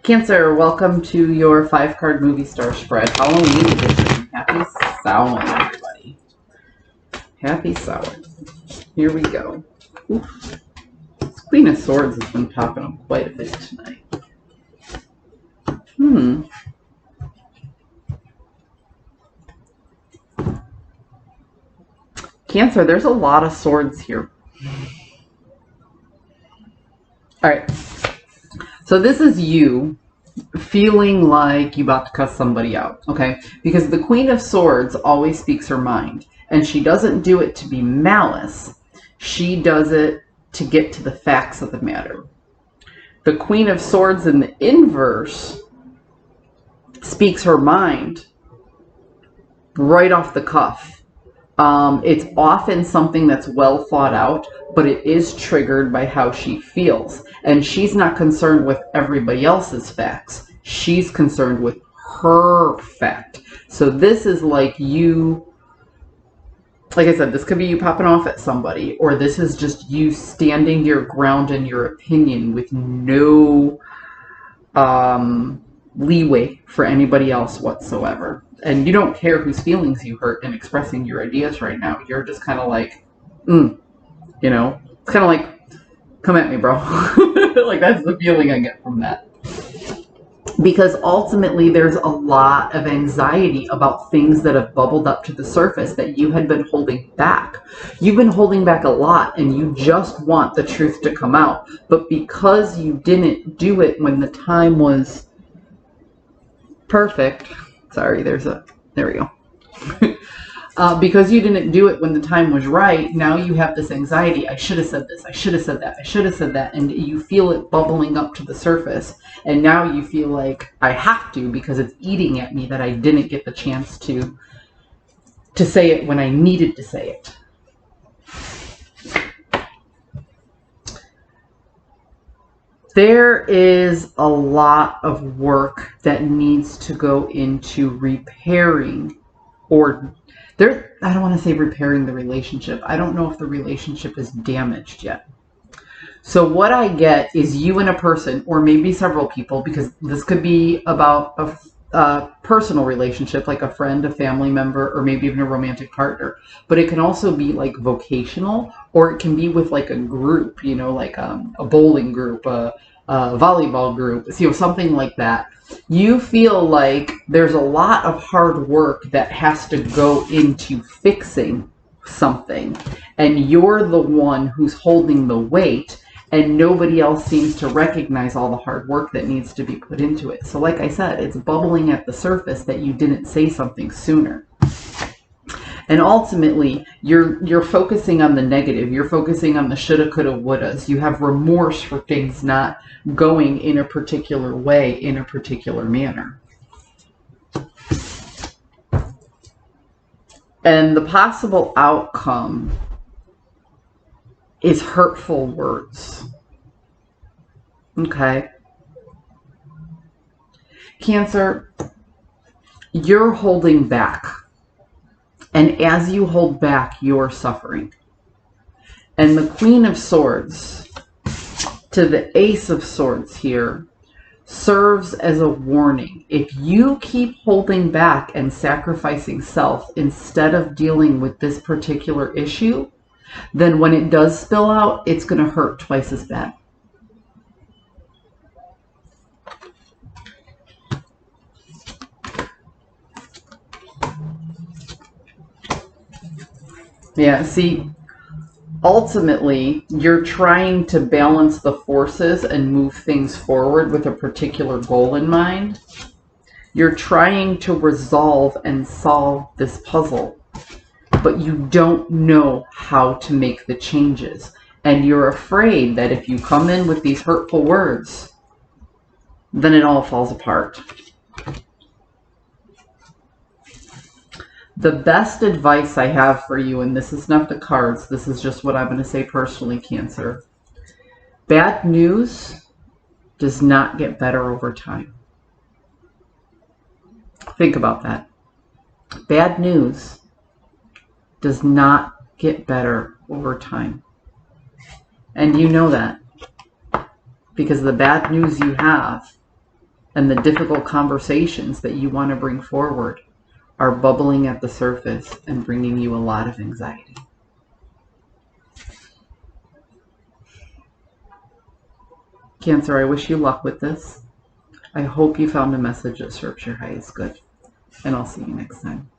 Cancer, welcome to your 5-card movie star spread. Halloween edition. Happy Samhain, everybody. Happy Samhain. Here we go. Oof. This Queen of Swords has been popping up quite a bit tonight. Cancer, there's a lot of swords here. Alright. So this is you feeling like you about to cuss somebody out, okay? Because the Queen of Swords always speaks her mind. And she doesn't do it to be malice. She does it to get to the facts of the matter. The Queen of Swords in the inverse speaks her mind right off the cuff. It's often something that's well thought out, but it is triggered by how she feels. And she's not concerned with everybody else's facts. She's concerned with her fact. So this is like you, like I said, this could be you popping off at somebody, or this is just you standing your ground in your opinion with no leeway for anybody else whatsoever. And you don't care whose feelings you hurt in expressing your ideas right now. You're just kind of like, you know, it's kind of like, come at me, bro. Like, that's the feeling I get from that. Because ultimately, there's a lot of anxiety about things that have bubbled up to the surface that you had been holding back. You've been holding back a lot, and you just want the truth to come out. But because you didn't do it when the time was perfect, sorry, there we go. Because you didn't do it when the time was right, now you have this anxiety. I should have said this. I should have said that. I should have said that. And you feel it bubbling up to the surface. And now you feel like I have to, because it's eating at me that I didn't get the chance to say it when I needed to say it. There is a lot of work that needs to go into repairing, or I don't want to say repairing the relationship. I don't know if the relationship is damaged yet. So what I get is you and a person, or maybe several people, because this could be about a personal relationship, like a friend, a family member, or maybe even a romantic partner. But it can also be like vocational, or it can be with like a group, you know, like a bowling group, a volleyball group, you know, something like that. You feel like there's a lot of hard work that has to go into fixing something, and you're the one who's holding the weight, and nobody else seems to recognize all the hard work that needs to be put into it. So like I said, it's bubbling at the surface that you didn't say something sooner. And ultimately, you're focusing on the negative. You're focusing on the shoulda, coulda, wouldas. You have remorse for things not going in a particular way, in a particular manner. And the possible outcome is hurtful words. Okay? Cancer, you're holding back. And as you hold back, you're suffering. And the Queen of Swords to the Ace of Swords here serves as a warning. If you keep holding back and sacrificing self instead of dealing with this particular issue, then when it does spill out, it's going to hurt twice as bad. Yeah, see, ultimately, you're trying to balance the forces and move things forward with a particular goal in mind. You're trying to resolve and solve this puzzle, but you don't know how to make the changes. And you're afraid that if you come in with these hurtful words, then it all falls apart. The best advice I have for you, and this is not the cards, this is just what I'm going to say personally, Cancer. Bad news does not get better over time. Think about that. Bad news does not get better over time. And you know that. Because the bad news you have and the difficult conversations that you want to bring forward are bubbling at the surface and bringing you a lot of anxiety. Cancer, I wish you luck with this. I hope you found a message that serves your highest good, and I'll see you next time.